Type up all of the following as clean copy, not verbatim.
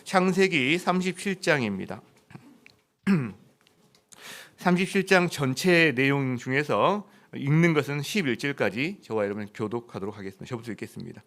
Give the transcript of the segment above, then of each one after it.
창세기 37장입니다. 37장 전체 내용 중에서 읽는 것은 11절까지 저와 여러분 교독하도록 하겠습니다. 저부터 읽겠습니다.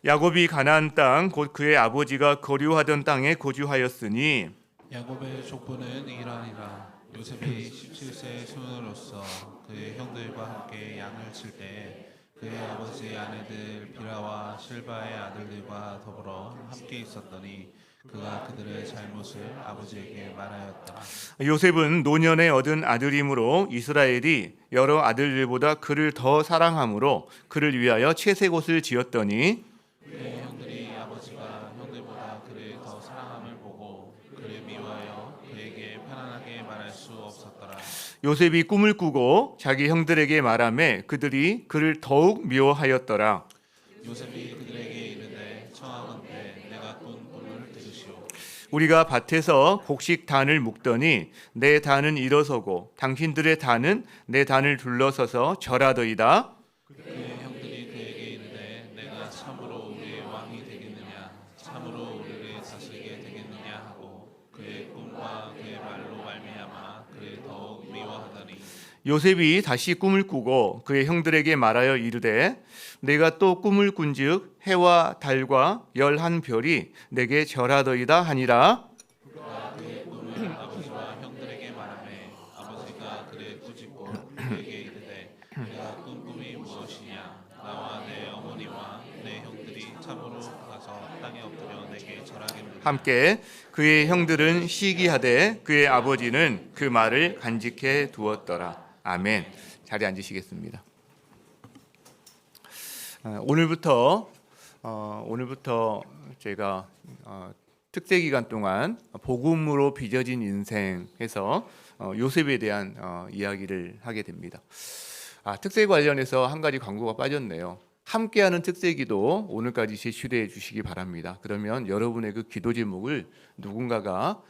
야곱이 가나안 땅 곧 그의 아버지가 거류하던 땅에 거주하였으니 야곱의 족보는 이러하니라. 요셉이 17세 소년으로서 그의 형들과 함께 양을 칠 때 그의 아버지의 아내들 비라와 실바의 아들들과 더불어 함께 있었더니 그가 그들의 잘못을 아버지에게 말하였다. 요셉은 노년에 얻은 아들이므로 이스라엘이 여러 아들들보다 그를 더 사랑함으로 그를 위하여 채색 옷을 지었더니 그의 형들이 아버지가 형들보다 그를 더 사랑함을 보고 그를 미워하여 그에게 편안하게 말할 수 없었더라. 요셉이 꿈을 꾸고 자기 형들에게 말하매 그들이 그를 더욱 미워하였더라. 요셉이 그들에게 이르되 청하건대 내가 꾼 꿈을 들으시오. 우리가 밭에서 곡식 단을 묶더니 내 단은 일어서고 당신들의 단은 내 단을 둘러서서 절하더이다. 그의 형들이 그에게 이르되 내가 참으로 우리의 왕이 되겠느냐 참으로 우리를 다스리게 되겠느냐 하고 그의 꿈과 그의 말로 말미암아 그를 더욱 미워하더니 요셉이 다시 꿈을 꾸고 그의 형들에게 말하여 이르되 내가 또 꿈을 꾼즉 해와 달과 11별이 내게 절하더이다 하니라. 그가 그의 꿈을 아버지와 형들에게 말하매 아버지가 그를 꾸짖고 그에게 이르되 내가 꾼 꿈이 무엇이냐 나와 내 어머니와 내 형들이 참으로 가서 땅에 엎드려 내게 절하겠느냐. 함께 그의 형들은 시기하되 그의 아버지는 그 말을 간직해 두었더라. 아멘. 자리에 앉으시겠습니다. 오늘부터 제가 특세 기간 동안 복음으로 빚어진 인생에서 요셉에 대한 이야기를 하게 됩니다. 특세 관련해서 한 가지 광고가 빠졌네요. 함께하는 특세기도 오늘까지 제출해 주시기 바랍니다. 그러면 여러분의 그 기도 제목을 누군가가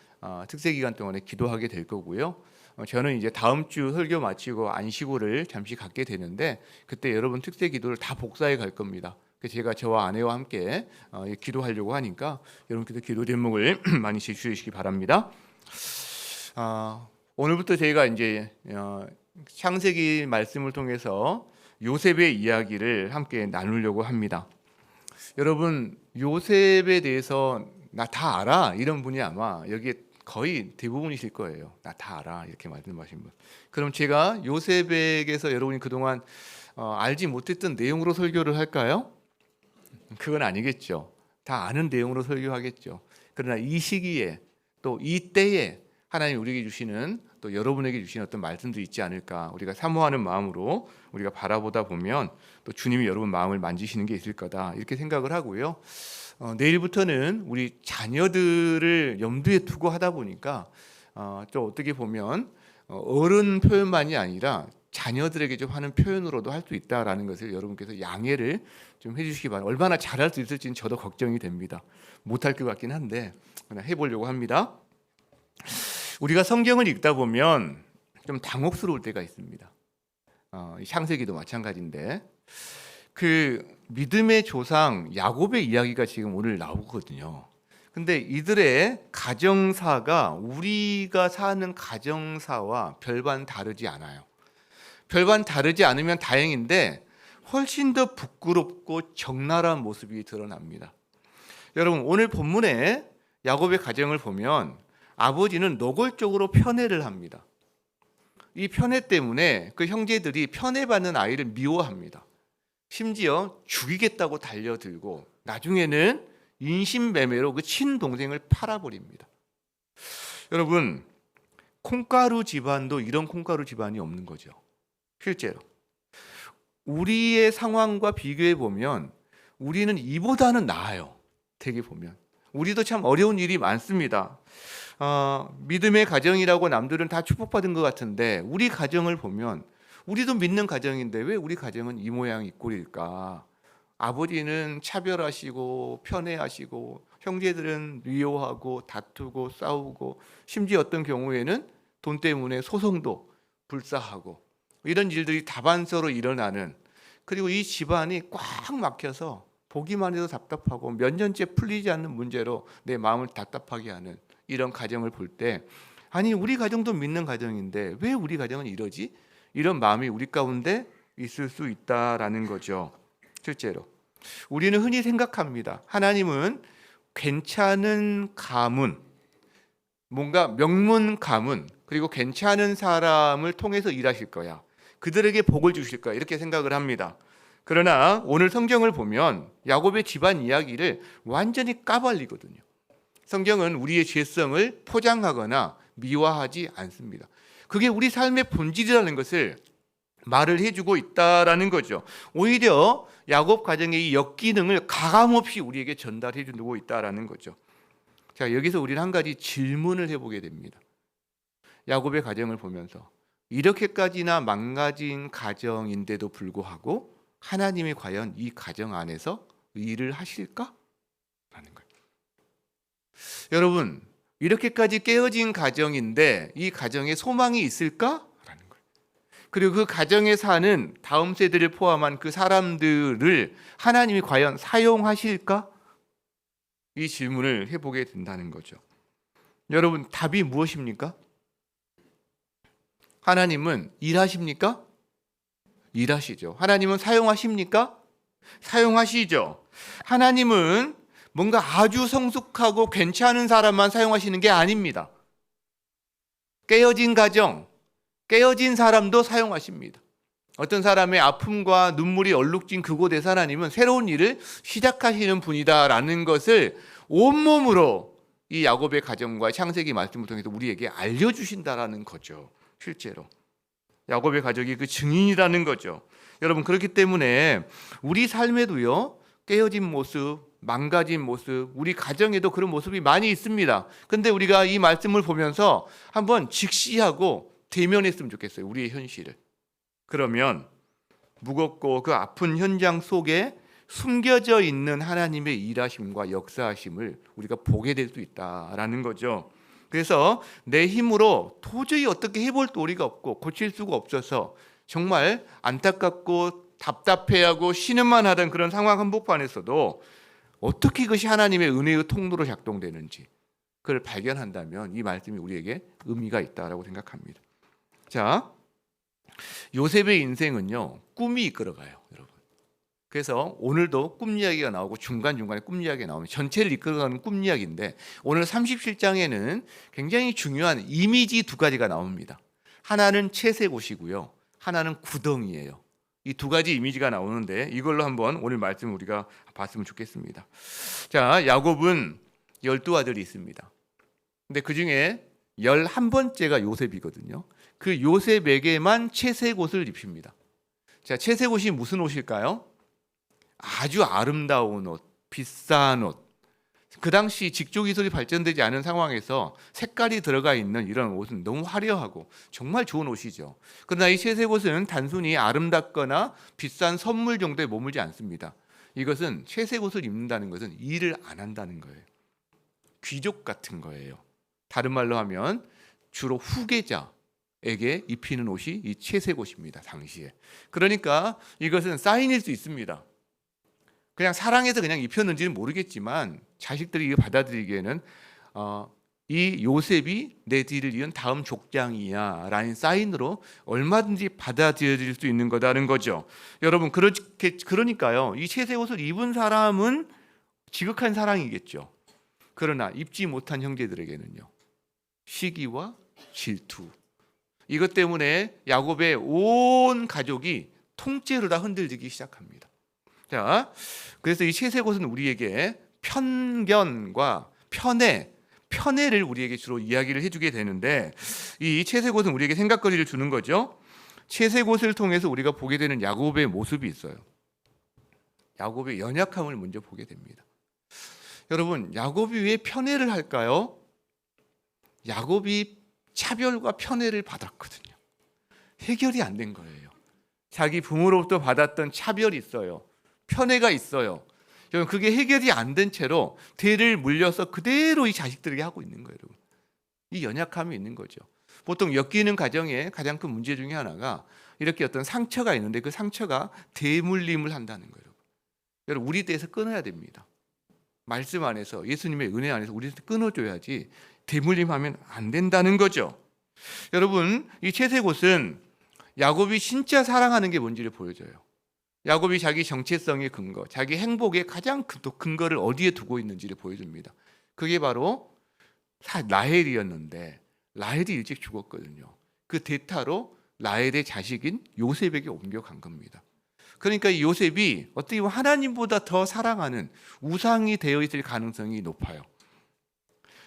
특세 기간 동안에 기도하게 될 거고요. 저는 이제 다음 주 설교 마치고 안식오를 잠시 갖게 되는데 그때 여러분 특세 기도를 다 복사해 갈 겁니다. 제가 저와 아내와 함께 기도하려고 하니까 여러분께서 기도 제목을 많이 제출해 주시기 바랍니다. 오늘부터 저희가 이제 창세기 말씀을 통해서 요셉의 이야기를 함께 나누려고 합니다. 여러분 요셉에 대해서 나 다 알아 이런 분이 아마 여기에 거의 대부분이실 거예요. 나 다 알아 이렇게 말씀하신 분. 그럼 제가 요셉에게서 여러분이 그동안 알지 못했던 내용으로 설교를 할까요? 그건 아니겠죠. 다 아는 내용으로 설교하겠죠. 그러나 이 시기에 또 이 때에 하나님 우리에게 주시는 또 여러분에게 주시는 어떤 말씀도 있지 않을까. 우리가 사모하는 마음으로 우리가 바라보다 보면 또 주님이 여러분 마음을 만지시는 게 있을 거다 이렇게 생각을 하고요. 내일부터는 우리 자녀들을 염두에 두고 하다 보니까 또 어떻게 보면 어른 표현만이 아니라 자녀들에게 좀 하는 표현으로도 할 수 있다라는 것을 여러분께서 양해를 좀 해주시기 바랍니다. 얼마나 잘할 수 있을지는 저도 걱정이 됩니다. 못할 것 같긴 한데 그냥 해보려고 합니다. 우리가 성경을 읽다 보면 좀 당혹스러울 때가 있습니다. 창세기도 마찬가지인데 그 믿음의 조상 야곱의 이야기가 지금 오늘 나오거든요. 근데 이들의 가정사가 우리가 사는 가정사와 별반 다르지 않아요. 별반 다르지 않으면 다행인데 훨씬 더 부끄럽고 적나라한 모습이 드러납니다. 여러분 오늘 본문에 야곱의 가정을 보면 아버지는 노골적으로 편애를 합니다. 이 편애 때문에 그 형제들이 편애받는 아이를 미워합니다. 심지어 죽이겠다고 달려들고 나중에는 인신매매로 그 친동생을 팔아버립니다. 여러분 콩가루 집안도 이런 콩가루 집안이 없는 거죠. 실제로 우리의 상황과 비교해 보면 우리는 이보다는 나아요. 되게 보면 우리도 참 어려운 일이 많습니다. 믿음의 가정이라고 남들은 다 축복받은 것 같은데 우리 가정을 보면 우리도 믿는 가정인데 왜 우리 가정은 이 모양 이 꼴일까? 아버지는 차별하시고 편애하시고 형제들은 미워하고 다투고 싸우고 심지어 어떤 경우에는 돈 때문에 소송도 불사하고 이런 일들이 다반사로 일어나는, 그리고 이 집안이 꽉 막혀서 보기만 해도 답답하고 몇 년째 풀리지 않는 문제로 내 마음을 답답하게 하는 이런 가정을 볼 때, 아니 우리 가정도 믿는 가정인데 왜 우리 가정은 이러지? 이런 마음이 우리 가운데 있을 수 있다라는 거죠. 실제로 우리는 흔히 생각합니다. 하나님은 괜찮은 가문, 뭔가 명문 가문, 그리고 괜찮은 사람을 통해서 일하실 거야. 그들에게 복을 주실 거야. 이렇게 생각을 합니다. 그러나 오늘 성경을 보면 야곱의 집안 이야기를 완전히 까발리거든요. 성경은 우리의 죄성을 포장하거나 미화하지 않습니다. 그게 우리 삶의 본질이라는 것을 말을 해주고 있다라는 거죠. 오히려 야곱 가정의 이 역기능을 가감없이 우리에게 전달해 주고 있다라는 거죠. 자, 여기서 우리는 한 가지 질문을 해보게 됩니다. 야곱의 가정을 보면서 이렇게까지나 망가진 가정인데도 불구하고 하나님이 과연 이 가정 안에서 일을 하실까? 라는 거예요. 여러분, 이렇게까지 깨어진 가정인데 이 가정에 소망이 있을까? 라는 거예요. 그리고 그 가정에 사는 다음 세대를 포함한 그 사람들을 하나님이 과연 사용하실까? 이 질문을 해보게 된다는 거죠. 여러분, 답이 무엇입니까? 하나님은 일하십니까? 일하시죠. 하나님은 사용하십니까? 사용하시죠. 하나님은 뭔가 아주 성숙하고 괜찮은 사람만 사용하시는 게 아닙니다. 깨어진 가정, 깨어진 사람도 사용하십니다. 어떤 사람의 아픔과 눈물이 얼룩진 그곳에서 하나님은 새로운 일을 시작하시는 분이다라는 것을 온몸으로 이 야곱의 가정과 창세기 말씀을 통해서 우리에게 알려주신다라는 거죠. 실제로 야곱의 가족이 그 증인이라는 거죠. 여러분, 그렇기 때문에 우리 삶에도요, 깨어진 모습, 망가진 모습, 우리 가정에도 그런 모습이 많이 있습니다. 근데 우리가 이 말씀을 보면서 한번 직시하고 대면했으면 좋겠어요. 우리의 현실을. 그러면 무겁고 그 아픈 현장 속에 숨겨져 있는 하나님의 일하심과 역사하심을 우리가 보게 될 수 있다라는 거죠. 그래서 내 힘으로 도저히 어떻게 해볼 도리가 없고 고칠 수가 없어서 정말 안타깝고 답답해하고 신음만 하던 그런 상황 한복판에서도 어떻게 그것이 하나님의 은혜의 통로로 작동되는지 그걸 발견한다면 이 말씀이 우리에게 의미가 있다라고 생각합니다. 자, 요셉의 인생은요, 꿈이 이끌어가요, 여러분. 그래서 오늘도 꿈 이야기가 나오고 중간중간에 꿈 이야기가 나오면 전체를 이끌어가는 꿈 이야기인데, 오늘 37장에는 굉장히 중요한 이미지 두 가지가 나옵니다. 하나는 채색옷이고요, 하나는 구덩이예요. 이 두 가지 이미지가 나오는데 이걸로 한번 오늘 말씀 우리가 봤으면 좋겠습니다. 자, 야곱은 12아들이 있습니다. 근데 그 중에 11번째가 요셉이거든요. 그 요셉에게만 채색옷을 입힙니다. 자, 채색옷이 무슨 옷일까요? 아주 아름다운 옷, 비싼 옷. 그 당시 직조기술이 발전되지 않은 상황에서 색깔이 들어가 있는 이런 옷은 너무 화려하고 정말 좋은 옷이죠. 그러나 이 채색옷은 단순히 아름답거나 비싼 선물 정도에 머물지 않습니다. 이것은 채색옷을 입는다는 것은 일을 안 한다는 거예요. 귀족 같은 거예요. 다른 말로 하면 주로 후계자에게 입히는 옷이 이 채색옷입니다, 당시에. 그러니까 이것은 사인일 수 있습니다. 그냥 사랑해서 그냥 입혔는지는 모르겠지만 자식들이 이거 받아들이기에는 이 요셉이 내 뒤를 이은 다음 족장이야 라는 사인으로 얼마든지 받아들일 수 있는 거다는 거죠. 여러분, 그러니까요, 이 채색옷을 입은 사람은 지극한 사랑이겠죠. 그러나 입지 못한 형제들에게는요, 시기와 질투, 이것 때문에 야곱의 온 가족이 통째로 다 흔들리기 시작합니다. 자, 그래서 이 채색옷은 우리에게 편견과 편애를 우리에게 주로 이야기를 해주게 되는데, 이 채색옷은 우리에게 생각거리를 주는 거죠. 채색옷을 통해서 우리가 보게 되는 야곱의 모습이 있어요. 야곱의 연약함을 먼저 보게 됩니다. 여러분, 야곱이 왜 편애를 할까요? 야곱이 차별과 편애를 받았거든요. 해결이 안 된 거예요. 자기 부모로부터 받았던 차별이 있어요. 편애가 있어요. 그게 해결이 안 된 채로 대를 물려서 그대로 이 자식들에게 하고 있는 거예요, 여러분. 이 연약함이 있는 거죠. 보통 엮이는 가정의 가장 큰 문제 중에 하나가 이렇게 어떤 상처가 있는데 그 상처가 대물림을 한다는 거예요. 여러분 우리 대해서 끊어야 됩니다. 말씀 안에서 예수님의 은혜 안에서 우리한테 끊어줘야지 대물림하면 안 된다는 거죠. 여러분 이 채색옷은 야곱이 진짜 사랑하는 게 뭔지를 보여줘요. 야곱이 자기 정체성의 근거, 자기 행복의 가장 근거를 어디에 두고 있는지를 보여줍니다. 그게 바로 라헬이었는데 라헬이 일찍 죽었거든요. 그 대타로 라헬의 자식인 요셉에게 옮겨간 겁니다. 그러니까 이 요셉이 어떻게 보면 하나님보다 더 사랑하는 우상이 되어 있을 가능성이 높아요.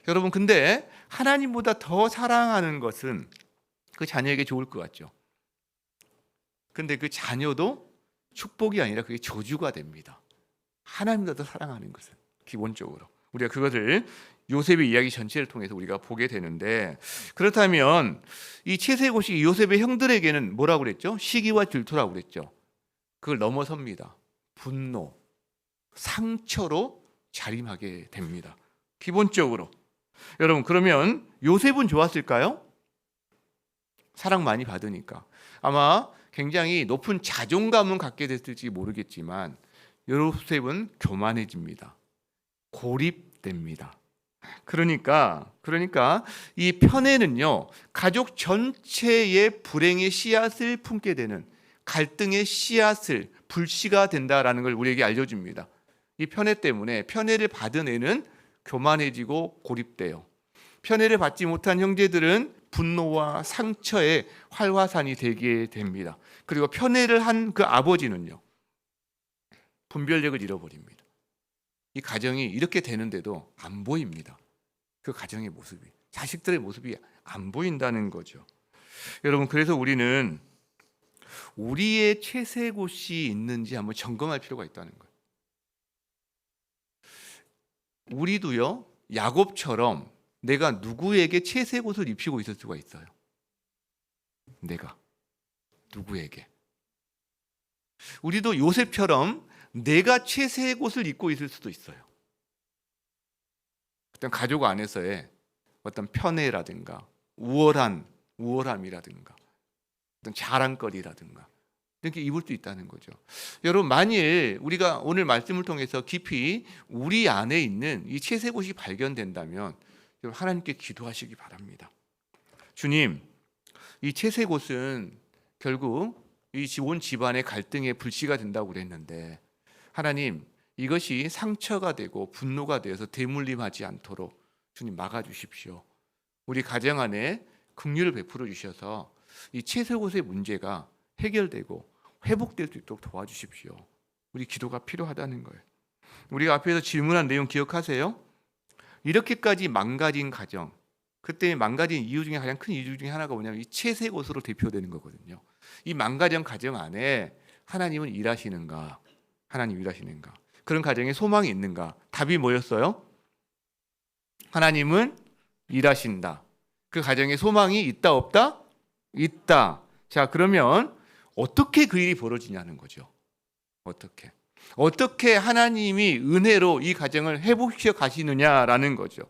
여러분 근데 하나님보다 더 사랑하는 것은 그 자녀에게 좋을 것 같죠. 근데 그 자녀도 축복이 아니라 그게 저주가 됩니다. 하나님보다 더 사랑하는 것은 기본적으로 우리가 그것을 요셉의 이야기 전체를 통해서 우리가 보게 되는데, 그렇다면 이 채색옷이 요셉의 형들에게는 뭐라고 그랬죠? 시기와 질투라고 그랬죠. 그걸 넘어섭니다. 분노, 상처로 자림하게 됩니다. 기본적으로. 여러분 그러면 요셉은 좋았을까요? 사랑 많이 받으니까 아마 굉장히 높은 자존감은 갖게 됐을지 모르겠지만 요셉은 교만해집니다. 고립됩니다. 그러니까 이 편에는요 가족 전체의 불행의 씨앗을 품게 되는 갈등의 씨앗을 불씨가 된다라는 걸 우리에게 알려줍니다. 이 편애 때문에 편애를 받은 애는 교만해지고 고립돼요. 편애를 받지 못한 형제들은 분노와 상처의 활화산이 되게 됩니다. 그리고 편애를 한 그 아버지는요 분별력을 잃어버립니다. 이 가정이 이렇게 되는데도 안 보입니다. 그 가정의 모습이, 자식들의 모습이 안 보인다는 거죠. 여러분 그래서 우리는 우리의 채색옷이 있는지 한번 점검할 필요가 있다는 거예요. 우리도요 야곱처럼 내가 누구에게 채색옷을 입히고 있을 수가 있어요. 내가 누구에게. 우리도 요셉처럼 내가 채색옷을 입고 있을 수도 있어요. 어떤 가족 안에서의 어떤 편애라든가 우월함이라든가 어떤 자랑거리라든가 이렇게 입을 수 있다는 거죠. 여러분 만일 우리가 오늘 말씀을 통해서 깊이 우리 안에 있는 이 채색옷이 발견된다면 하나님께 기도하시기 바랍니다. 주님, 이 채색옷은 결국 이 온 집안의 갈등의 불씨가 된다고 그랬는데 하나님 이것이 상처가 되고 분노가 되어서 대물림하지 않도록 주님 막아주십시오. 우리 가정 안에 긍휼을 베풀어 주셔서 이 채색옷의 문제가 해결되고 회복될 수 있도록 도와주십시오. 우리 기도가 필요하다는 거예요. 우리가 앞에서 질문한 내용 기억하세요? 이렇게까지 망가진 가정, 그때 망가진 이유 중에 가장 큰 이유 중에 하나가 뭐냐면 이 채색옷으로 대표되는 거거든요. 이 망가진 가정 안에 하나님은 일하시는가? 하나님 일하시는가? 그런 가정에 소망이 있는가? 답이 뭐였어요? 하나님은 일하신다. 그 가정에 소망이 있다 없다? 있다. 자, 그러면 어떻게 그 일이 벌어지냐는 거죠. 어떻게 하나님이 은혜로 이 가정을 회복시켜 가시느냐라는 거죠.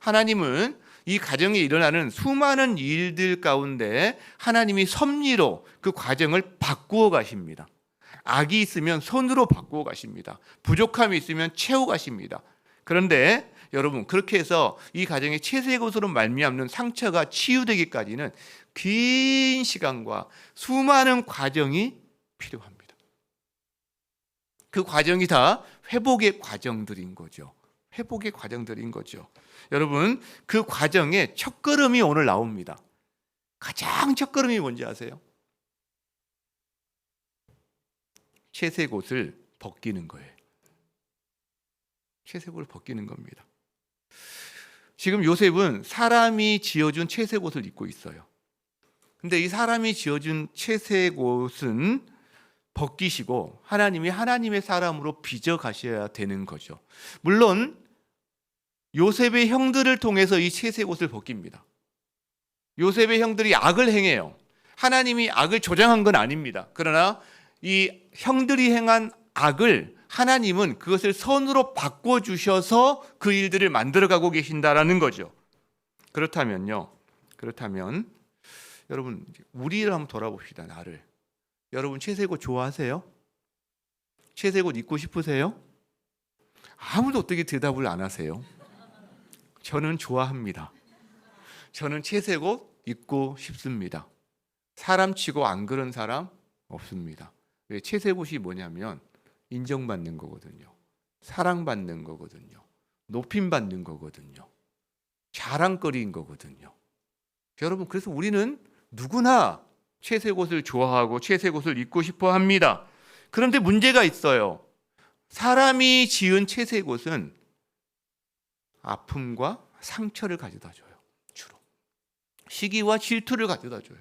하나님은 이 가정에 일어나는 수많은 일들 가운데 하나님이 섭리로 그 과정을 바꾸어 가십니다. 악이 있으면 선으로 바꾸어 가십니다. 부족함이 있으면 채워 가십니다. 그런데 여러분 그렇게 해서 이 가정의 채색옷으로 말미암는 상처가 치유되기까지는 긴 시간과 수많은 과정이 필요합니다. 그 과정이 다 회복의 과정들인 거죠. 회복의 과정들인 거죠. 여러분 그 과정의 첫걸음이 오늘 나옵니다. 가장 첫걸음이 뭔지 아세요? 채색옷을 벗기는 거예요. 채색옷을 벗기는 겁니다. 지금 요셉은 사람이 지어준 채색옷을 입고 있어요. 근데 이 사람이 지어준 채색옷은 벗기시고 하나님이 하나님의 사람으로 빚어 가셔야 되는 거죠. 물론 요셉의 형들을 통해서 이 채색옷을 벗깁니다. 요셉의 형들이 악을 행해요. 하나님이 악을 조장한 건 아닙니다. 그러나 이 형들이 행한 악을 하나님은 그것을 선으로 바꿔주셔서 그 일들을 만들어가고 계신다라는 거죠. 그렇다면 여러분 우리를 한번 돌아봅시다. 나를. 여러분 채색옷 좋아하세요? 채색 옷 입고 싶으세요? 아무도 어떻게 대답을 안 하세요? 저는 좋아합니다. 저는 채색 옷 입고 싶습니다. 사람 치고 안 그런 사람 없습니다. 왜? 채색 옷이 뭐냐면 인정받는 거거든요. 사랑받는 거거든요. 높임받는 거거든요. 자랑거리인 거거든요. 여러분, 그래서 우리는 누구나 채색 옷을 좋아하고 채색 옷을 입고 싶어 합니다. 그런데 문제가 있어요. 사람이 지은 채색 옷은 아픔과 상처를 가져다 줘요. 주로 시기와 질투를 가져다 줘요.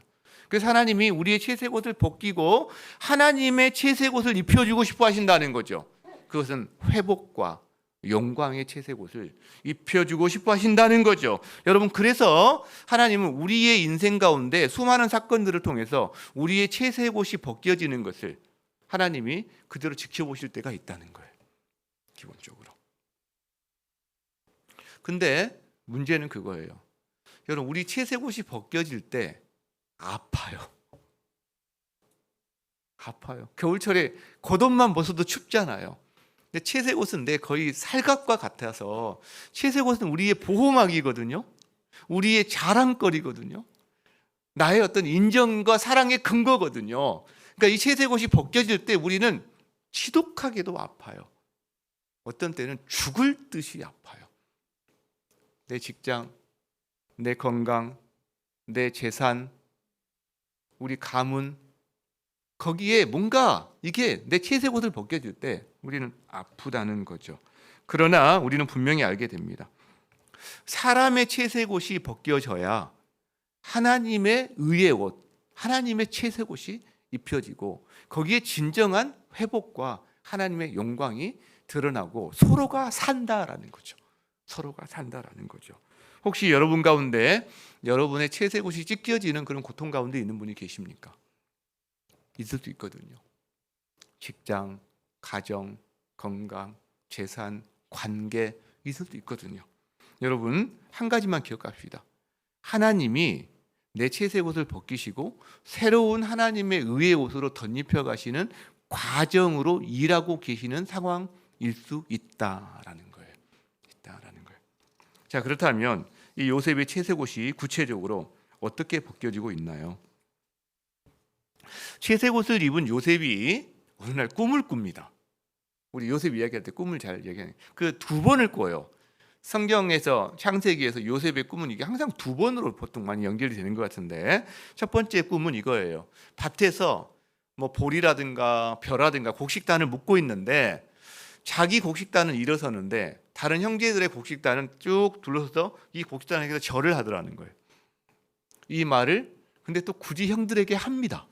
그래서 하나님이 우리의 채색 옷을 벗기고 하나님의 채색 옷을 입혀주고 싶어 하신다는 거죠. 그것은 회복과 영광의 채색 옷을 입혀주고 싶어 하신다는 거죠. 여러분, 그래서 하나님은 우리의 인생 가운데 수많은 사건들을 통해서 우리의 채색 옷이 벗겨지는 것을 하나님이 그대로 지켜보실 때가 있다는 거예요. 기본적으로. 근데 문제는 그거예요. 여러분, 우리 채색 옷이 벗겨질 때 아파요. 아파요. 겨울철에 겉옷만 벗어도 춥잖아요. 근데 채색 옷은 거의 살갑과 같아서 채색 옷은 우리의 보호막이거든요. 우리의 자랑거리거든요. 나의 어떤 인정과 사랑의 근거거든요. 그러니까 이 채색 옷이 벗겨질 때 우리는 지독하게도 아파요. 어떤 때는 죽을 듯이 아파요. 내 직장, 내 건강, 내 재산, 우리 가문, 거기에 뭔가 이게 내 채색 옷을 벗겨질 때 우리는 아프다는 거죠. 그러나 우리는 분명히 알게 됩니다. 사람의 채색 옷이 벗겨져야 하나님의 의의 옷, 하나님의 채색 옷이 입혀지고 거기에 진정한 회복과 하나님의 영광이 드러나고 서로가 산다라는 거죠. 서로가 산다라는 거죠. 혹시 여러분 가운데 여러분의 채색 옷이 찢겨지는 그런 고통 가운데 있는 분이 계십니까? 있을 수 있거든요. 직장, 가정, 건강, 재산, 관계 있을 수 있거든요. 여러분, 한 가지만 기억합시다. 하나님이 내 채색 옷을 벗기시고 새로운 하나님의 의의 옷으로 덧입혀 가시는 과정으로 일하고 계시는 상황일 수 있다라는 거예요. 있다라는 거예요. 자, 그렇다면 이 요셉의 채색 옷이 구체적으로 어떻게 벗겨지고 있나요? 채색 옷을 입은 요셉이 어느 날 꿈을 꿉니다. 우리 요셉 이야기할 때 꿈을 잘 얘기하는 그 두 번을 꿔요. 성경에서 창세기에서 요셉의 꿈은 이게 항상 두 번으로 보통 많이 연결이 되는 것 같은데, 첫 번째 꿈은 이거예요. 밭에서 뭐 볼이라든가 벼라든가 곡식단을 묶고 있는데 자기 곡식단은 일어서는데 다른 형제들의 곡식단은 쭉 둘러서서 이 곡식단에게서 절을 하더라는 거예요. 이 말을 근데 또 굳이 형들에게 합니다.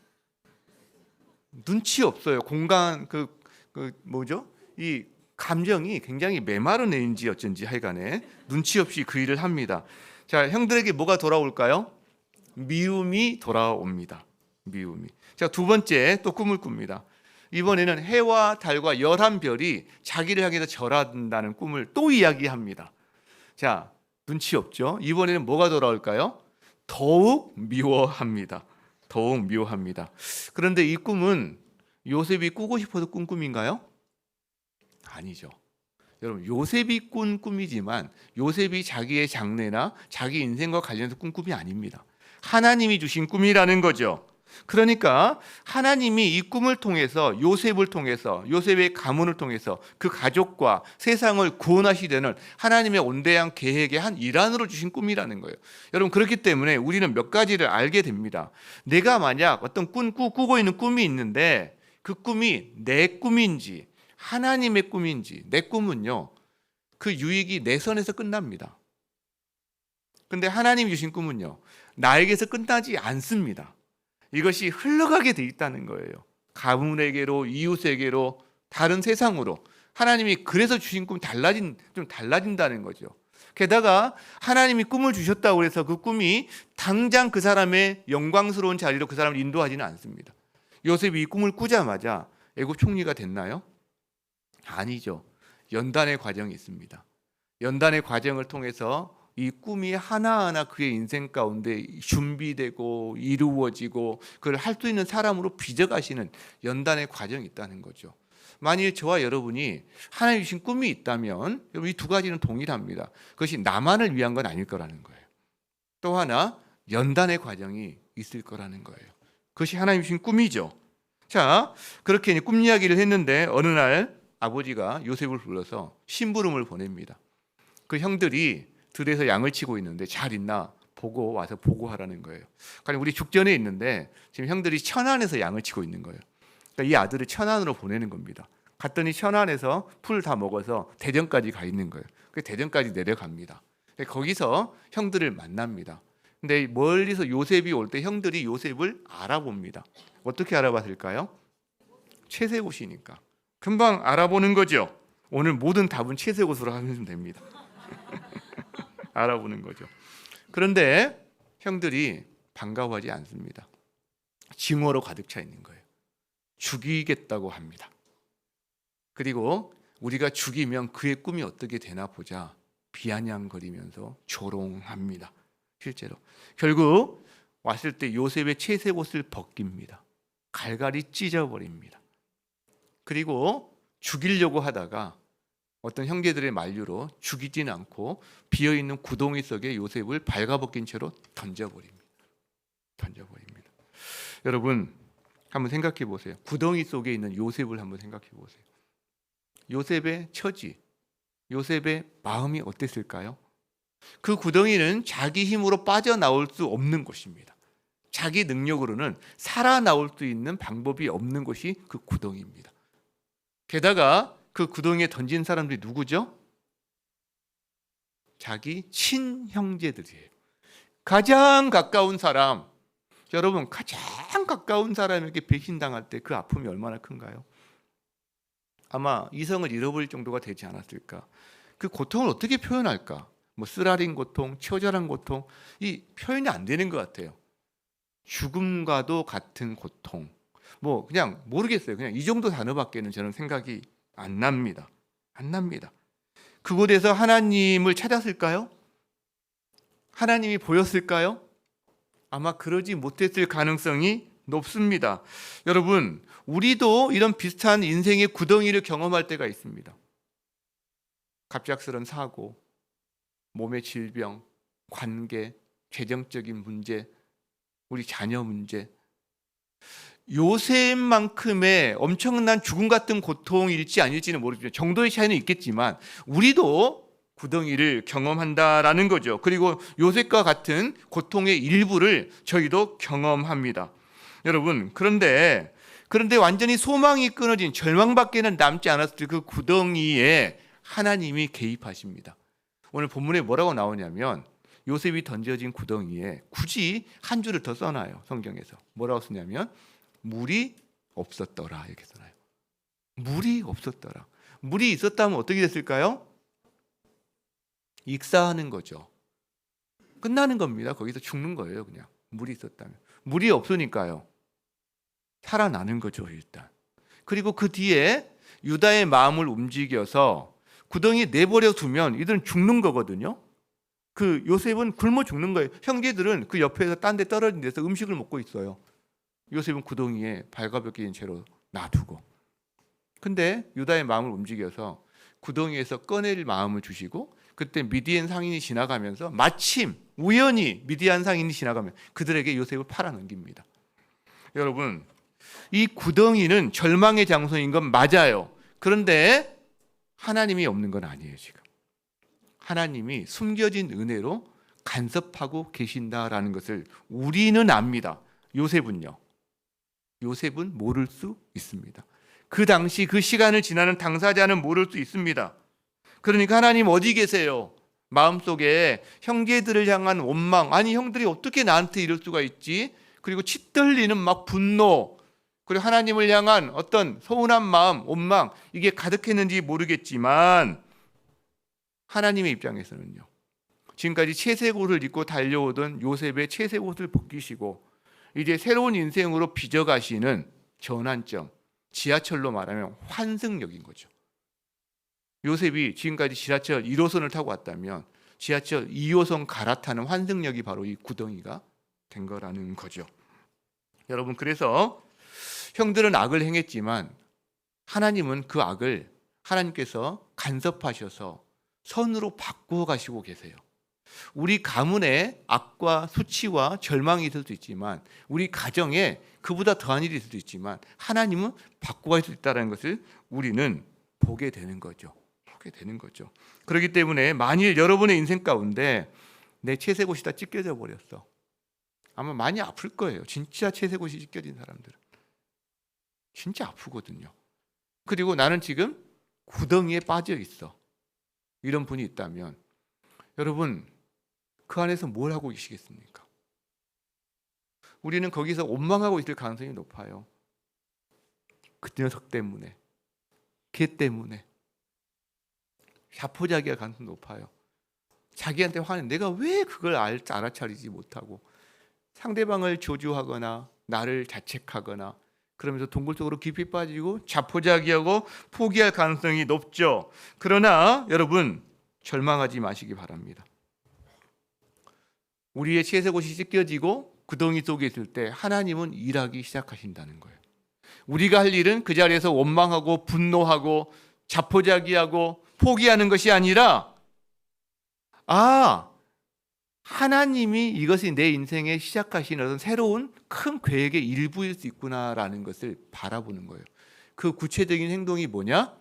눈치 없어요. 공간 뭐죠? 이 감정이 굉장히 메마른 애인지 어쩐지 하여간에 눈치 없이 그 일을 합니다. 자, 형들에게 뭐가 돌아올까요? 미움이 돌아옵니다. 미움이. 자, 두 번째 또 꿈을 꿉니다. 이번에는 해와 달과 11별이 자기를 향해서 절한다는 꿈을 또 이야기합니다. 자, 눈치 없죠? 이번에는 뭐가 돌아올까요? 더욱 미워합니다. 더욱 미워합니다. 그런데 이 꿈은 요셉이 꾸고 싶어서 꾼 꿈인가요? 아니죠. 여러분, 요셉이 꾼 꿈이지만 요셉이 자기의 장래나 자기 인생과 관련해서 꾼 꿈이 아닙니다. 하나님이 주신 꿈이라는 거죠. 그러니까 하나님이 이 꿈을 통해서 요셉을 통해서 요셉의 가문을 통해서 그 가족과 세상을 구원하시려는 하나님의 온대한 계획의 한 일환으로 주신 꿈이라는 거예요. 여러분, 그렇기 때문에 우리는 몇 가지를 알게 됩니다. 내가 만약 어떤 꾸고 있는 꿈이 있는데 그 꿈이 내 꿈인지 하나님의 꿈인지, 내 꿈은요 그 유익이 내 선에서 끝납니다. 근데 하나님이 주신 꿈은요 나에게서 끝나지 않습니다. 이것이 흘러가게 돼 있다는 거예요. 가문에게로, 이웃에게로, 다른 세상으로. 하나님이 그래서 주신 꿈 좀 달라진다는 거죠. 게다가 하나님이 꿈을 주셨다고 해서 그 꿈이 당장 그 사람의 영광스러운 자리로 그 사람을 인도하지는 않습니다. 요셉이 이 꿈을 꾸자마자 애굽 총리가 됐나요? 아니죠. 연단의 과정이 있습니다. 연단의 과정을 통해서 이 꿈이 하나하나 그의 인생 가운데 준비되고 이루어지고 그걸 할 수 있는 사람으로 빚어가시는 연단의 과정이 있다는 거죠. 만일 저와 여러분이 하나님 주신 꿈이 있다면 이 두 가지는 동일합니다. 그것이 나만을 위한 건 아닐 거라는 거예요. 또 하나 연단의 과정이 있을 거라는 거예요. 그것이 하나님 주신 꿈이죠. 자, 그렇게 이제 꿈 이야기를 했는데 어느 날 아버지가 요셉을 불러서 심부름을 보냅니다. 그 형들이 들에서 양을 치고 있는데 잘 있나 보고 와서 보고하라는 거예요. 그러니까 우리 죽전에 있는데 지금 형들이 천안에서 양을 치고 있는 거예요. 그러니까 이 아들을 천안으로 보내는 겁니다. 갔더니 천안에서 풀 다 먹어서 대전까지 가 있는 거예요. 그 대전까지 내려갑니다. 거기서 형들을 만납니다. 근데 멀리서 요셉이 올 때 형들이 요셉을 알아봅니다. 어떻게 알아봤을까요? 채색옷이니까. 금방 알아보는 거죠. 오늘 모든 답은 채색옷으로 하면 됩니다. 알아보는 거죠. 그런데 형들이 반가워하지 않습니다. 증오로 가득 차 있는 거예요. 죽이겠다고 합니다. 그리고 우리가 죽이면 그의 꿈이 어떻게 되나 보자 비아냥거리면서 조롱합니다. 실제로 결국 왔을 때 요셉의 채색옷을 벗깁니다. 갈갈이 찢어버립니다. 그리고 죽이려고 하다가 어떤 형제들의 만류로 죽이진 않고 비어있는 구덩이 속에 요셉을 발가벗긴 채로 던져버립니다. 여러분 한번 생각해 보세요. 구덩이 속에 있는 요셉을 한번 생각해 보세요. 요셉의 처지, 요셉의 마음이 어땠을까요? 그 구덩이는 자기 힘으로 빠져나올 수 없는 곳입니다. 자기 능력으로는 살아나올 수 있는 방법이 없는 곳이 그 구덩이입니다. 게다가 그 구덩이에 던진 사람들이 누구죠? 자기 친형제들이에요. 가장 가까운 사람. 여러분 가장 가까운 사람에게 배신당할 때 그 아픔이 얼마나 큰가요? 아마 이성을 잃어버릴 정도가 되지 않았을까. 그 고통을 어떻게 표현할까? 뭐 쓰라린 고통, 처절한 고통, 이 표현이 안 되는 것 같아요. 죽음과도 같은 고통. 뭐 그냥 모르겠어요. 그냥 이 정도 단어밖에는 저는 생각이 안 납니다. 그곳에서 하나님을 찾았을까요? 하나님이 보였을까요? 아마 그러지 못했을 가능성이 높습니다. 여러분, 우리도 이런 비슷한 인생의 구덩이를 경험할 때가 있습니다. 갑작스런 사고, 몸의 질병, 관계, 재정적인 문제, 우리 자녀 문제. 요셉만큼의 엄청난 죽음 같은 고통일지 아닐지는 모르지만 정도의 차이는 있겠지만 우리도 구덩이를 경험한다라는 거죠. 그리고 요셉과 같은 고통의 일부를 저희도 경험합니다. 여러분, 그런데 완전히 소망이 끊어진 절망밖에는 남지 않았을 그 구덩이에 하나님이 개입하십니다. 오늘 본문에 뭐라고 나오냐면 요셉이 던져진 구덩이에 굳이 한 줄을 더 써놔요. 성경에서 뭐라고 쓰냐면 물이 없었더라 이렇게 써놔요. 물이 없었더라. 물이 있었다면 어떻게 됐을까요? 익사하는 거죠. 끝나는 겁니다. 거기서 죽는 거예요. 그냥 물이 있었다면. 물이 없으니까요. 살아나는 거죠 일단. 그리고 그 뒤에 유다의 마음을 움직여서 구덩이에 내버려 두면 이들은 죽는 거거든요. 그 요셉은 굶어 죽는 거예요. 형제들은 그 옆에서 딴 데 떨어진 데서 음식을 먹고 있어요. 요셉은 구덩이에 발가벗긴 채로 놔두고. 근데 유다의 마음을 움직여서 구덩이에서 꺼낼 마음을 주시고 그때 미디안 상인이 지나가면서 마침 우연히 미디안 상인이 지나가면 그들에게 요셉을 팔아넘깁니다. 여러분, 이 구덩이는 절망의 장소인 건 맞아요. 그런데 하나님이 없는 건 아니에요. 지금 하나님이 숨겨진 은혜로 간섭하고 계신다라는 것을 우리는 압니다. 요셉은 모를 수 있습니다. 그 당시 그 시간을 지나는 당사자는 모를 수 있습니다. 그러니까 하나님 어디 계세요? 마음속에 형제들을 향한 원망, 아니 형들이 어떻게 나한테 이럴 수가 있지? 그리고 치떨리는 막 분노, 그리고 하나님을 향한 어떤 서운한 마음, 원망, 이게 가득했는지 모르겠지만 하나님의 입장에서는요, 지금까지 채색옷을 입고 달려오던 요셉의 채색옷을 벗기시고 이제 새로운 인생으로 빚어가시는 전환점, 지하철로 말하면 환승역인 거죠. 요셉이 지금까지 지하철 1호선을 타고 왔다면 지하철 2호선 갈아타는 환승역이 바로 이 구덩이가 된 거라는 거죠. 여러분, 그래서 형들은 악을 행했지만 하나님은 그 악을 하나님께서 간섭하셔서 선으로 바꾸어 가시고 계세요. 우리 가문에 악과 수치와 절망이 있을 수 있지만, 우리 가정에 그보다 더한 일이 있을 수 있지만 하나님은 바꾸어 갈 수 있다는 것을 우리는 보게 되는 거죠. 보게 되는 거죠. 그렇기 때문에 만일 여러분의 인생 가운데 내 채색옷이 다 찢겨져 버렸어, 아마 많이 아플 거예요. 진짜 채색옷이 찢겨진 사람들은 진짜 아프거든요. 그리고 나는 지금 구덩이에 빠져 있어, 이런 분이 있다면 여러분 그 안에서 뭘 하고 계시겠습니까? 우리는 거기서 원망하고 있을 가능성이 높아요. 그 녀석 때문에, 걔 때문에 자포자기할 가능성이 높아요. 자기한테 화는 내가 왜 그걸 알아차리지 못하고 상대방을 조주하거나 나를 자책하거나 그러면서 동굴 속으로 깊이 빠지고 자포자기하고 포기할 가능성이 높죠. 그러나 여러분 절망하지 마시기 바랍니다. 우리의 채색옷이 찢겨지고 구덩이 속에 있을 때 하나님은 일하기 시작하신다는 거예요. 우리가 할 일은 그 자리에서 원망하고 분노하고 자포자기하고 포기하는 것이 아니라, 하나님이 이것이 내 인생에 시작하신 어떤 새로운 큰 계획의 일부일 수 있구나라는 것을 바라보는 거예요. 그 구체적인 행동이 뭐냐?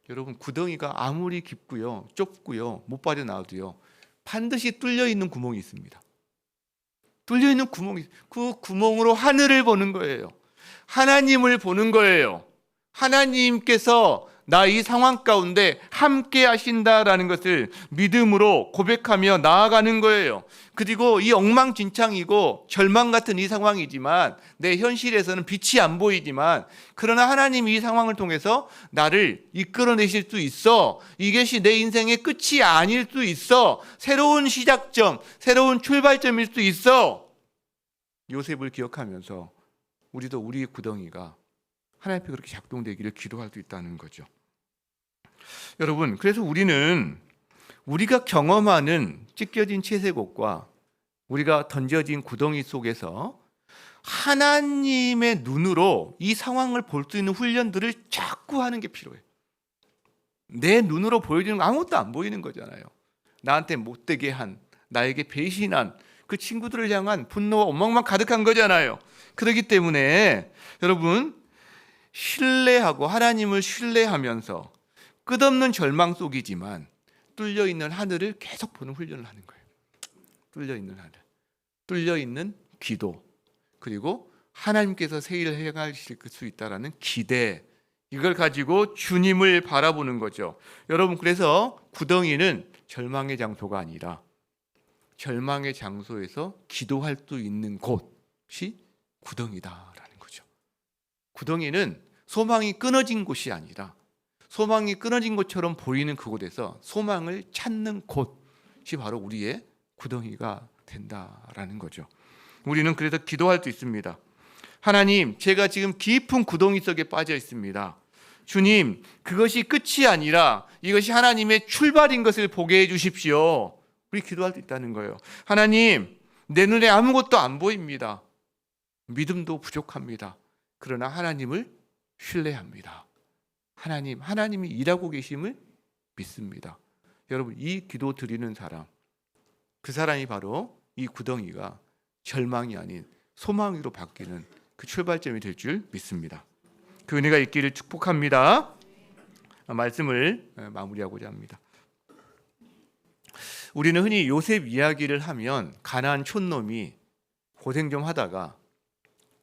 여러분 구덩이가 아무리 깊고요, 좁고요, 못 빠져나와도요, 반드시 뚫려 있는 구멍이 있습니다. 뚫려 있는 구멍이, 그 구멍으로 하늘을 보는 거예요. 하나님을 보는 거예요. 하나님께서 나 이 상황 가운데 함께 하신다라는 것을 믿음으로 고백하며 나아가는 거예요. 그리고 이 엉망진창이고 절망 같은 이 상황이지만, 내 현실에서는 빛이 안 보이지만, 그러나 하나님이 이 상황을 통해서 나를 이끌어내실 수 있어. 이것이 내 인생의 끝이 아닐 수 있어. 새로운 시작점, 새로운 출발점일 수 있어. 요셉을 기억하면서 우리도 우리의 구덩이가 하나님 앞에 그렇게 작동되기를 기도할 수 있다는 거죠. 여러분, 그래서 우리는 우리가 경험하는 찢겨진 채색옷과 우리가 던져진 구덩이 속에서 하나님의 눈으로 이 상황을 볼 수 있는 훈련들을 자꾸 하는 게 필요해요. 내 눈으로 보여지는 거 아무것도 안 보이는 거잖아요. 나한테 못되게 한, 나에게 배신한 그 친구들을 향한 분노와 원망만 가득한 거잖아요. 그렇기 때문에 여러분, 신뢰하고 하나님을 신뢰하면서 끝없는 절망 속이지만 뚫려 있는 하늘을 계속 보는 훈련을 하는 거예요. 뚫려 있는 하늘, 뚫려 있는 기도, 그리고 하나님께서 새 일을 행하실 수 있다라는 기대, 이걸 가지고 주님을 바라보는 거죠. 여러분, 그래서 구덩이는 절망의 장소가 아니라 절망의 장소에서 기도할 수 있는 곳이 구덩이다라는 거죠. 구덩이는 소망이 끊어진 곳이 아니라 소망이 끊어진 것처럼 보이는 그곳에서 소망을 찾는 곳이 바로 우리의 구덩이가 된다라는 거죠. 우리는 그래서 기도할 수 있습니다. 하나님, 제가 지금 깊은 구덩이 속에 빠져 있습니다. 주님, 그것이 끝이 아니라 이것이 하나님의 출발인 것을 보게 해 주십시오. 우리 기도할 수 있다는 거예요. 하나님, 내 눈에 아무것도 안 보입니다. 믿음도 부족합니다. 그러나 하나님을 신뢰합니다. 하나님이 일하고 계심을 믿습니다. 여러분, 이 기도 드리는 사람, 그 사람이 바로 이 구덩이가 절망이 아닌 소망으로 바뀌는 그 출발점이 될 줄 믿습니다. 그 은혜가 있기를 축복합니다. 말씀을 마무리하고자 합니다. 우리는 흔히 요셉 이야기를 하면 가나안 촌놈이 고생 좀 하다가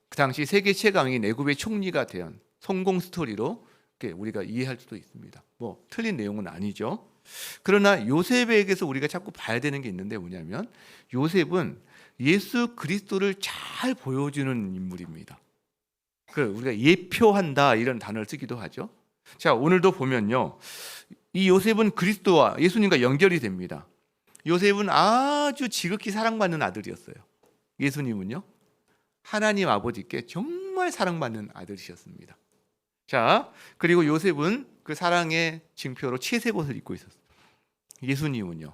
그 당시 세계 최강인 애굽의 총리가 된 성공 스토리로 우리가 이해할 수도 있습니다. 뭐 틀린 내용은 아니죠. 그러나 요셉에게서 우리가 자꾸 봐야 되는 게 있는데 뭐냐면, 요셉은 예수 그리스도를 잘 보여주는 인물입니다. 우리가 예표한다 이런 단어를 쓰기도 하죠. 자, 오늘도 보면요, 이 요셉은 그리스도와 예수님과 연결이 됩니다. 요셉은 아주 지극히 사랑받는 아들이었어요. 예수님은요, 하나님 아버지께 정말 사랑받는 아들이셨습니다. 자, 그리고 요셉은 그 사랑의 징표로 채색옷을 입고 있었어요. 예수님은요,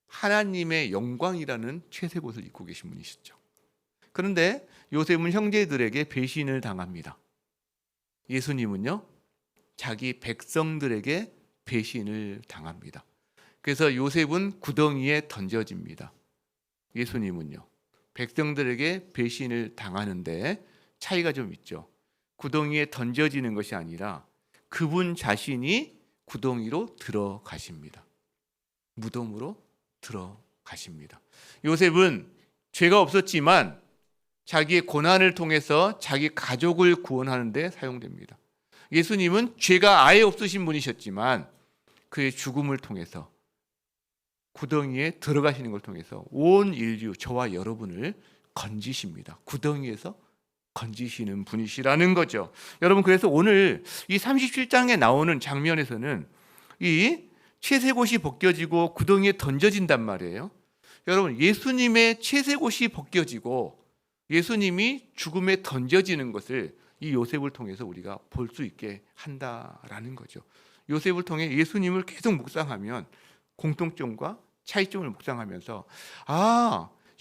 하나님의 영광이라는 채색옷을 입고 계신 분이시죠. 그런데 요셉은 형제들에게 배신을 당합니다. 예수님은요 자기 백성들에게 배신을 당합니다. 그래서 요셉은 구덩이에 던져집니다. 예수님은요 백성들에게 배신을 당하는데 차이가 좀 있죠. 구덩이에 던져지는 것이 아니라 그분 자신이 구덩이로 들어가십니다. 무덤으로 들어가십니다. 요셉은 죄가 없었지만 자기의 고난을 통해서 자기 가족을 구원하는 데 사용됩니다. 예수님은 죄가 아예 없으신 분이셨지만 그의 죽음을 통해서 구덩이에 들어가시는 걸 통해서 온 인류, 저와 여러분을 건지십니다. 구덩이에서 건지시는 분이시라는 거죠. 여러분, 그래서 오늘 이 37장에 나오는 장면에서는 이 채색옷이 벗겨지고 구덩이에 던져진단 말이에요. 여러분, 예수님의 채색옷이 벗겨지고 예수님이 죽음에 던져지는 것을 이 요셉을 통해서 우리가 볼 수 있게 한다라는 거죠. 요셉을 통해 예수님을 계속 묵상하면 공통점과 차이점을 묵상하면서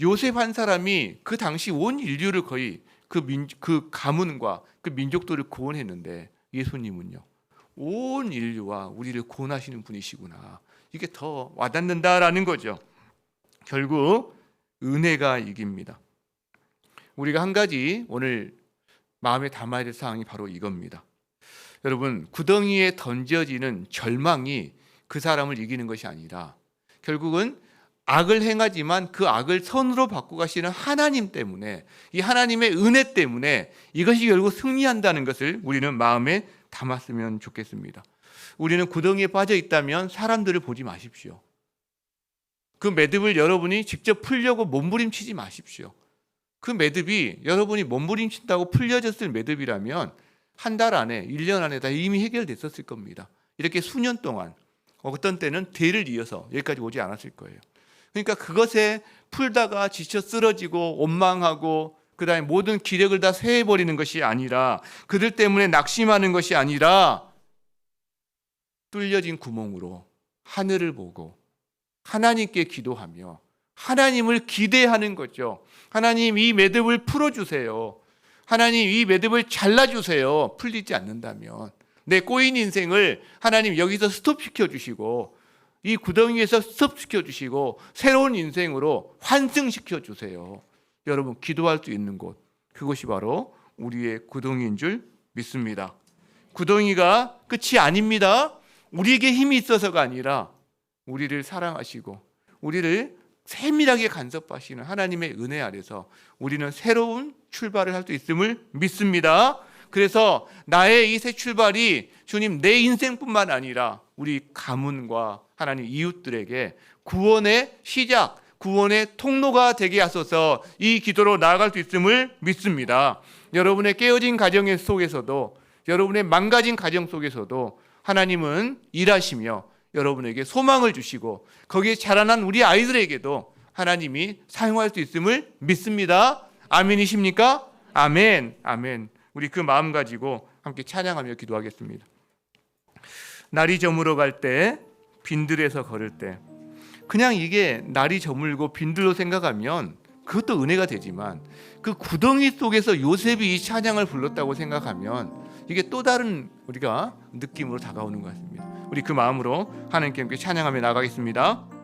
요셉 한 사람이 그 당시 온 인류를 거의 그 가문과 그 민족들을 구원했는데 예수님은요 온 인류와 우리를 구원하시는 분이시구나. 이게 더 와닿는다라는 거죠. 결국 은혜가 이깁니다. 우리가 한 가지 오늘 마음에 담아야 될 사항이 바로 이겁니다. 여러분, 구덩이에 던져지는 절망이 그 사람을 이기는 것이 아니라 결국은 악을 행하지만 그 악을 선으로 바꾸어 가시는 하나님 때문에, 이 하나님의 은혜 때문에 이것이 결국 승리한다는 것을 우리는 마음에 담았으면 좋겠습니다. 우리는 구덩이에 빠져 있다면 사람들을 보지 마십시오. 그 매듭을 여러분이 직접 풀려고 몸부림치지 마십시오. 그 매듭이 여러분이 몸부림친다고 풀려졌을 매듭이라면 한 달 안에, 1년 안에 다 이미 해결됐었을 겁니다. 이렇게 수년 동안, 어떤 때는 대를 이어서 여기까지 오지 않았을 거예요. 그러니까 그것에 풀다가 지쳐 쓰러지고 원망하고 그다음에 모든 기력을 다 쇠해버리는 것이 아니라, 그들 때문에 낙심하는 것이 아니라 뚫려진 구멍으로 하늘을 보고 하나님께 기도하며 하나님을 기대하는 거죠. 하나님, 이 매듭을 풀어주세요. 하나님, 이 매듭을 잘라주세요. 풀리지 않는다면 내 꼬인 인생을 하나님 여기서 스톱시켜 주시고 이 구덩이에서 스톱시켜 주시고 새로운 인생으로 환승시켜 주세요. 여러분, 기도할 수 있는 곳, 그것이 바로 우리의 구덩이인 줄 믿습니다. 구덩이가 끝이 아닙니다. 우리에게 힘이 있어서가 아니라 우리를 사랑하시고 우리를 세밀하게 간섭하시는 하나님의 은혜 아래서 우리는 새로운 출발을 할 수 있음을 믿습니다. 그래서 나의 이 새 출발이 주님, 내 인생뿐만 아니라 우리 가문과 하나님 이웃들에게 구원의 시작, 구원의 통로가 되게 하소서, 이 기도로 나아갈 수 있음을 믿습니다. 여러분의 깨어진 가정 속에서도, 여러분의 망가진 가정 속에서도 하나님은 일하시며 여러분에게 소망을 주시고 거기에 자라난 우리 아이들에게도 하나님이 사용할 수 있음을 믿습니다. 아멘이십니까? 아멘, 아멘. 우리 그 마음 가지고 함께 찬양하며 기도하겠습니다. 날이 저물어 갈 때, 빈들에서 걸을 때, 그냥 이게 날이 저물고 빈들로 생각하면 그것도 은혜가 되지만 그 구덩이 속에서 요셉이 이 찬양을 불렀다고 생각하면 이게 또 다른 우리가 느낌으로 다가오는 것 같습니다. 우리 그 마음으로 하나님께 함께 찬양하며 나가겠습니다.